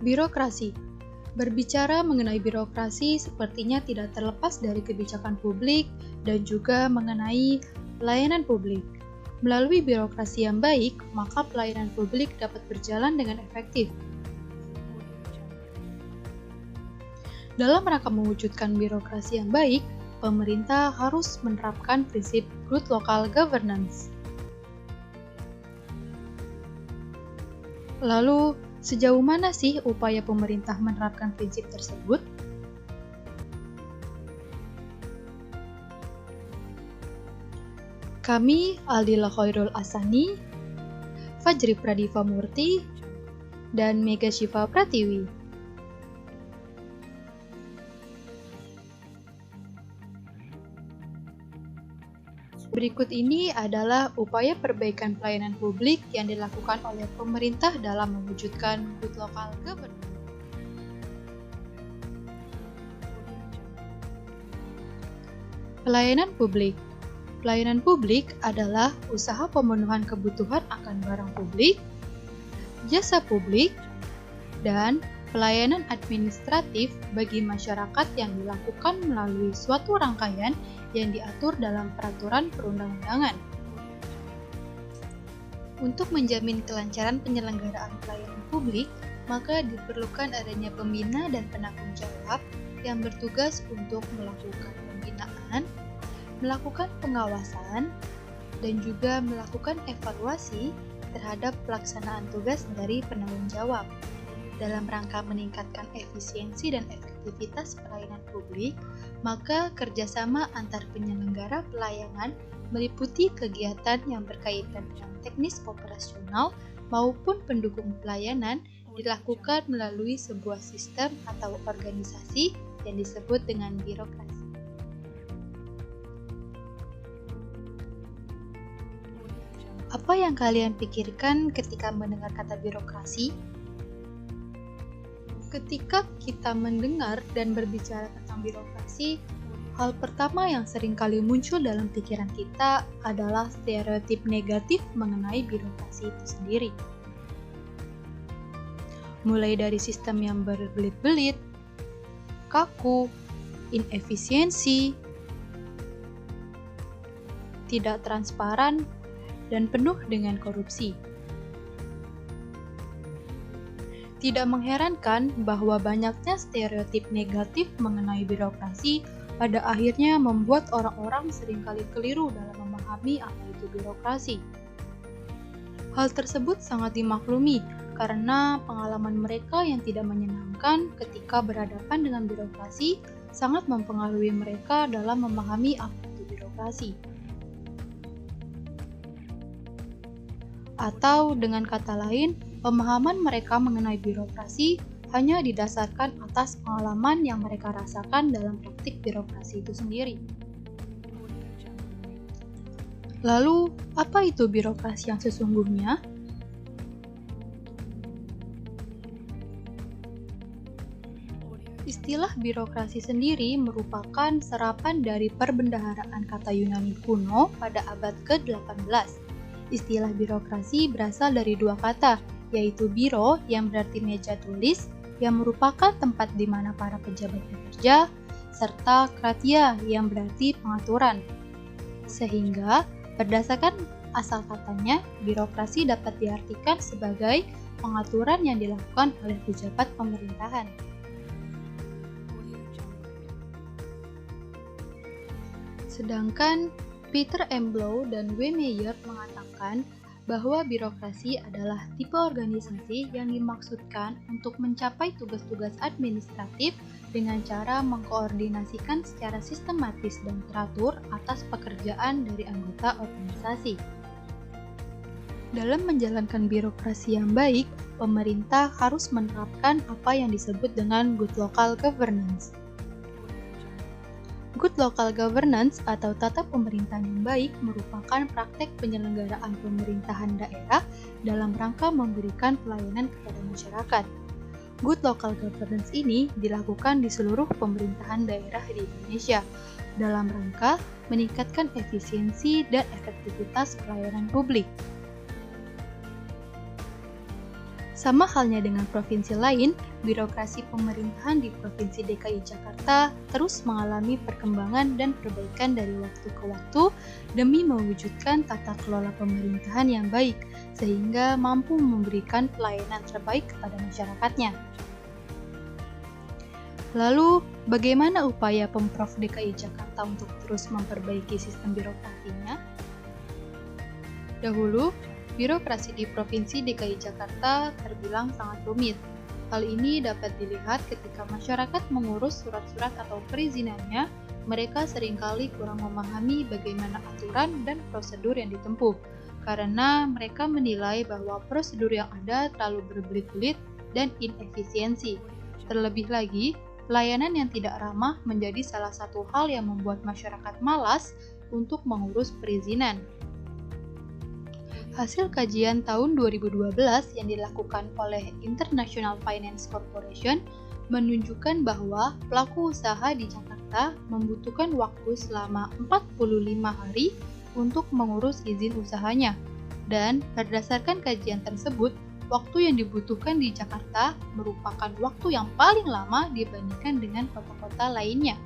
Birokrasi. Berbicara mengenai birokrasi sepertinya tidak terlepas dari kebijakan publik dan juga mengenai pelayanan publik. Melalui birokrasi yang baik, maka pelayanan publik dapat berjalan dengan efektif. Dalam rangka mewujudkan birokrasi yang baik, pemerintah harus menerapkan prinsip good local governance. Lalu, sejauh mana sih upaya pemerintah menerapkan prinsip tersebut? Kami, Aldila Khairul Asani, Fajri Pradiva Murti, dan Mega Shiva Pratiwi. Berikut ini adalah upaya perbaikan pelayanan publik yang dilakukan oleh pemerintah dalam mewujudkan good local governance. Pelayanan publik. Pelayanan publik adalah usaha pemenuhan kebutuhan akan barang publik, jasa publik, dan pelayanan administratif bagi masyarakat yang dilakukan melalui suatu rangkaian yang diatur dalam peraturan perundang-undangan. Untuk menjamin kelancaran penyelenggaraan pelayanan publik, maka diperlukan adanya pembina dan penanggung jawab yang bertugas untuk melakukan pembinaan, melakukan pengawasan, dan juga melakukan evaluasi terhadap pelaksanaan tugas dari penanggung jawab. Dalam rangka meningkatkan efisiensi dan efektivitas pelayanan publik, maka kerjasama antar penyelenggara pelayanan meliputi kegiatan yang berkaitan dengan teknis operasional maupun pendukung pelayanan dilakukan melalui sebuah sistem atau organisasi yang disebut dengan birokrasi. Apa yang kalian pikirkan ketika mendengar kata birokrasi? Ketika kita mendengar dan berbicara tentang birokrasi, hal pertama yang sering kali muncul dalam pikiran kita adalah stereotip negatif mengenai birokrasi itu sendiri. Mulai dari sistem yang berbelit-belit, kaku, inefisiensi, tidak transparan, dan penuh dengan korupsi. Tidak mengherankan bahwa banyaknya stereotip negatif mengenai birokrasi pada akhirnya membuat orang-orang seringkali keliru dalam memahami apa itu birokrasi. Hal tersebut sangat dimaklumi karena pengalaman mereka yang tidak menyenangkan ketika berhadapan dengan birokrasi sangat mempengaruhi mereka dalam memahami apa itu birokrasi. Atau dengan kata lain, pemahaman mereka mengenai birokrasi hanya didasarkan atas pengalaman yang mereka rasakan dalam praktik birokrasi itu sendiri. Lalu, apa itu birokrasi yang sesungguhnya? Istilah birokrasi sendiri merupakan serapan dari perbendaharaan kata Yunani kuno pada abad ke-18. Istilah birokrasi berasal dari dua kata, yaitu biro yang berarti meja tulis, yang merupakan tempat di mana para pejabat bekerja, serta kratia yang berarti pengaturan. Sehingga, berdasarkan asal katanya, birokrasi dapat diartikan sebagai pengaturan yang dilakukan oleh pejabat pemerintahan. Sedangkan Peter M. Blow dan W. Meyer mengatakan bahwa birokrasi adalah tipe organisasi yang dimaksudkan untuk mencapai tugas-tugas administratif dengan cara mengkoordinasikan secara sistematis dan teratur atas pekerjaan dari anggota organisasi. Dalam menjalankan birokrasi yang baik, pemerintah harus menerapkan apa yang disebut dengan good local governance. Good local governance atau tata pemerintahan yang baik merupakan praktek penyelenggaraan pemerintahan daerah dalam rangka memberikan pelayanan kepada masyarakat. Good local governance ini dilakukan di seluruh pemerintahan daerah di Indonesia dalam rangka meningkatkan efisiensi dan efektivitas pelayanan publik. Sama halnya dengan provinsi lain, birokrasi pemerintahan di Provinsi DKI Jakarta terus mengalami perkembangan dan perbaikan dari waktu ke waktu demi mewujudkan tata kelola pemerintahan yang baik, sehingga mampu memberikan pelayanan terbaik kepada masyarakatnya. Lalu, bagaimana upaya Pemprov DKI Jakarta untuk terus memperbaiki sistem birokrasinya? Dahulu, birokrasi di Provinsi DKI Jakarta terbilang sangat rumit. Hal ini dapat dilihat ketika masyarakat mengurus surat-surat atau perizinannya, mereka seringkali kurang memahami bagaimana aturan dan prosedur yang ditempuh, karena mereka menilai bahwa prosedur yang ada terlalu berbelit-belit dan inefisiensi. Terlebih lagi, pelayanan yang tidak ramah menjadi salah satu hal yang membuat masyarakat malas untuk mengurus perizinan. Hasil kajian tahun 2012 yang dilakukan oleh International Finance Corporation menunjukkan bahwa pelaku usaha di Jakarta membutuhkan waktu selama 45 hari untuk mengurus izin usahanya. Dan berdasarkan kajian tersebut, waktu yang dibutuhkan di Jakarta merupakan waktu yang paling lama dibandingkan dengan kota-kota lainnya.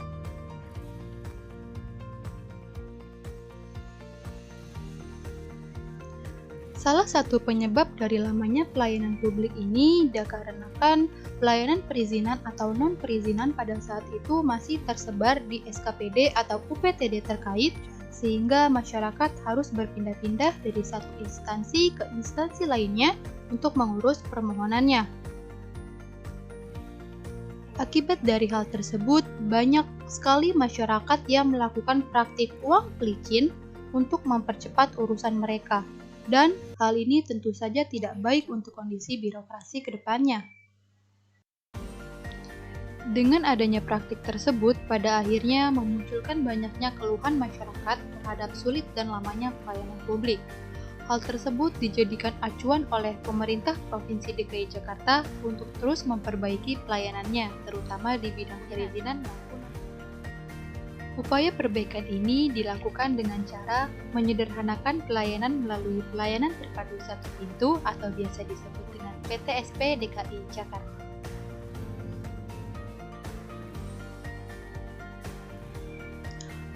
Salah satu penyebab dari lamanya pelayanan publik ini dikarenakan pelayanan perizinan atau non-perizinan pada saat itu masih tersebar di SKPD atau UPTD terkait, sehingga masyarakat harus berpindah-pindah dari satu instansi ke instansi lainnya untuk mengurus permohonannya. Akibat dari hal tersebut, banyak sekali masyarakat yang melakukan praktik uang pelicin untuk mempercepat urusan mereka. Dan hal ini tentu saja tidak baik untuk kondisi birokrasi ke depannya. Dengan adanya praktik tersebut, pada akhirnya memunculkan banyaknya keluhan masyarakat terhadap sulit dan lamanya pelayanan publik. Hal tersebut dijadikan acuan oleh pemerintah Provinsi DKI Jakarta untuk terus memperbaiki pelayanannya, terutama di bidang perizinan maupun upaya perbaikan ini dilakukan dengan cara menyederhanakan pelayanan melalui pelayanan terpadu satu pintu atau biasa disebut dengan PTSP DKI Jakarta.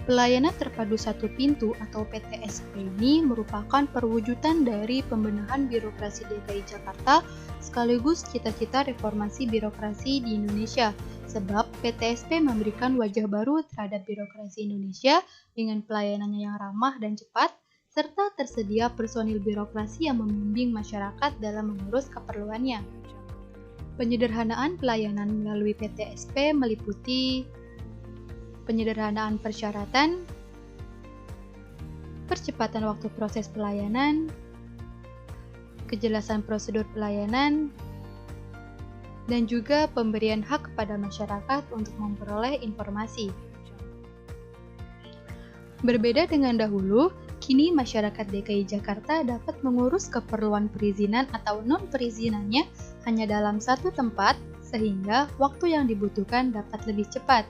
Pelayanan terpadu satu pintu atau PTSP ini merupakan perwujudan dari pembenahan birokrasi DKI Jakarta sekaligus cita-cita reformasi birokrasi di Indonesia. Sebab PTSP memberikan wajah baru terhadap birokrasi Indonesia dengan pelayanannya yang ramah dan cepat, serta tersedia personil birokrasi yang membimbing masyarakat dalam mengurus keperluannya. Penyederhanaan pelayanan melalui PTSP meliputi penyederhanaan persyaratan, percepatan waktu proses pelayanan, kejelasan prosedur pelayanan, dan juga pemberian hak kepada masyarakat untuk memperoleh informasi. Berbeda dengan dahulu, kini masyarakat DKI Jakarta dapat mengurus keperluan perizinan atau non-perizinannya hanya dalam satu tempat, sehingga waktu yang dibutuhkan dapat lebih cepat.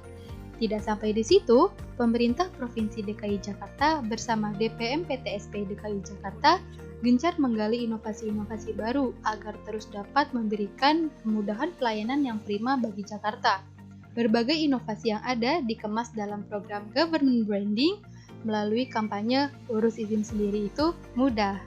Tidak sampai di situ, pemerintah Provinsi DKI Jakarta bersama DPM PTSP DKI Jakarta gencar menggali inovasi-inovasi baru agar terus dapat memberikan kemudahan pelayanan yang prima bagi Jakarta. Berbagai inovasi yang ada dikemas dalam program government branding melalui kampanye urus izin sendiri itu mudah.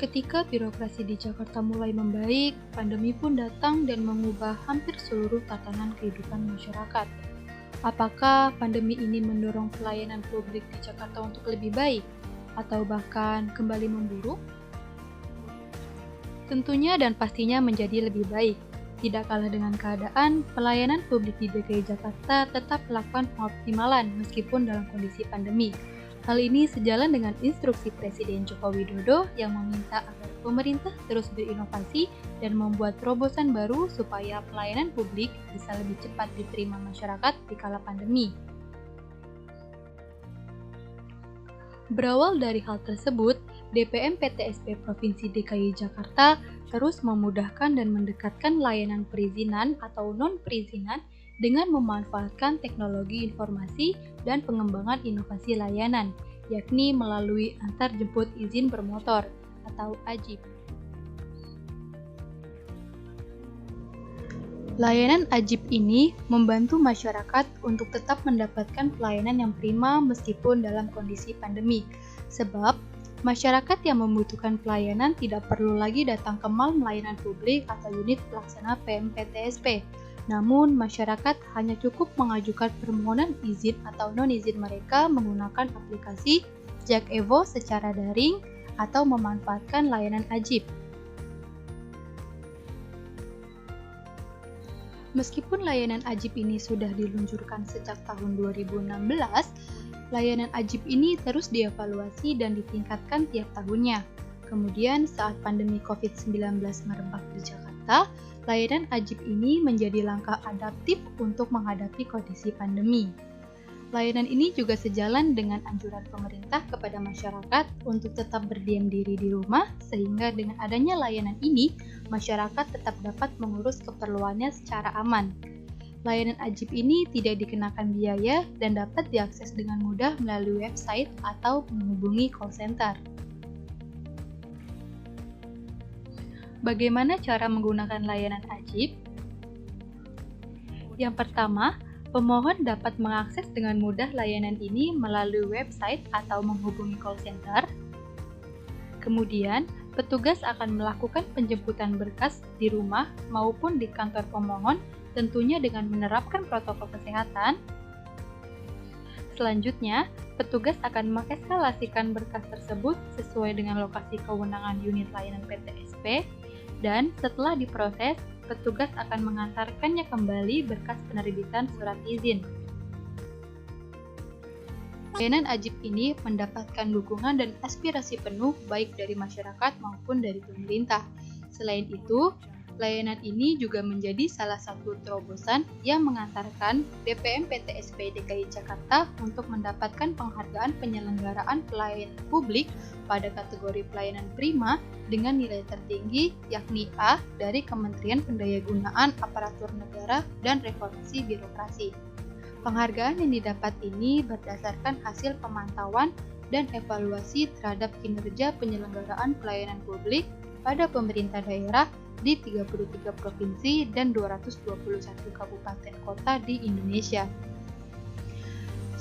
Ketika birokrasi di Jakarta mulai membaik, pandemi pun datang dan mengubah hampir seluruh tatanan kehidupan masyarakat. Apakah pandemi ini mendorong pelayanan publik di Jakarta untuk lebih baik, atau bahkan kembali memburuk? Tentunya dan pastinya menjadi lebih baik. Tidak kalah dengan keadaan, pelayanan publik di DKI Jakarta tetap melakukan pengoptimalan meskipun dalam kondisi pandemi. Hal ini sejalan dengan instruksi Presiden Joko Widodo yang meminta agar pemerintah terus berinovasi dan membuat terobosan baru supaya pelayanan publik bisa lebih cepat diterima masyarakat di kala pandemi. Berawal dari hal tersebut, DPM PTSP Provinsi DKI Jakarta terus memudahkan dan mendekatkan layanan perizinan atau non-perizinan dengan memanfaatkan teknologi informasi dan pengembangan inovasi layanan. yakni melalui antarjemput izin bermotor atau AJIB. Layanan AJIB ini membantu masyarakat untuk tetap mendapatkan pelayanan yang prima meskipun dalam kondisi pandemi, sebab masyarakat yang membutuhkan pelayanan tidak perlu lagi datang ke mal pelayanan publik atau unit pelaksana PMPTSP. Namun, masyarakat hanya cukup mengajukan permohonan izin atau non-izin mereka menggunakan aplikasi Jak Evo secara daring atau memanfaatkan layanan AJIB. Meskipun layanan AJIB ini sudah diluncurkan sejak tahun 2016, layanan AJIB ini terus dievaluasi dan ditingkatkan tiap tahunnya. Kemudian saat pandemi COVID-19 merebak di Jakarta, layanan AJIB ini menjadi langkah adaptif untuk menghadapi kondisi pandemi. Layanan ini juga sejalan dengan anjuran pemerintah kepada masyarakat untuk tetap berdiam diri di rumah, sehingga dengan adanya layanan ini, masyarakat tetap dapat mengurus keperluannya secara aman. Layanan AJIB ini tidak dikenakan biaya dan dapat diakses dengan mudah melalui website atau menghubungi call center. Bagaimana cara menggunakan layanan AJIB? Yang pertama, pemohon dapat mengakses dengan mudah layanan ini melalui website atau menghubungi call center. Kemudian, petugas akan melakukan penjemputan berkas di rumah maupun di kantor pemohon, tentunya dengan menerapkan protokol kesehatan. Selanjutnya, petugas akan mengeskalasikan berkas tersebut sesuai dengan lokasi kewenangan unit layanan PTSP, dan setelah diproses, petugas akan mengantarkannya kembali berkas penerbitan surat izin. Layanan AJIB ini mendapatkan dukungan dan aspirasi penuh baik dari masyarakat maupun dari pemerintah. Selain itu, layanan ini juga menjadi salah satu terobosan yang mengantarkan DPM PTSP DKI Jakarta untuk mendapatkan penghargaan penyelenggaraan pelayanan publik pada kategori pelayanan prima dengan nilai tertinggi yakni A dari Kementerian Pendayagunaan Aparatur Negara dan Reformasi Birokrasi. Penghargaan yang didapat ini berdasarkan hasil pemantauan dan evaluasi terhadap kinerja penyelenggaraan pelayanan publik pada pemerintah daerah di 33 provinsi dan 221 kabupaten kota di Indonesia.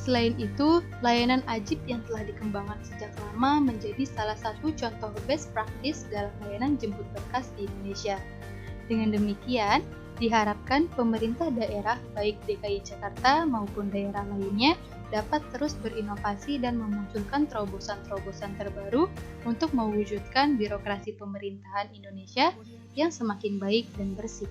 Selain itu, layanan AJIB yang telah dikembangkan sejak lama menjadi salah satu contoh best practice dalam layanan jemput berkas di Indonesia. Dengan demikian, diharapkan pemerintah daerah baik DKI Jakarta maupun daerah lainnya dapat terus berinovasi dan memunculkan terobosan-terobosan terbaru untuk mewujudkan birokrasi pemerintahan Indonesia yang semakin baik dan bersih.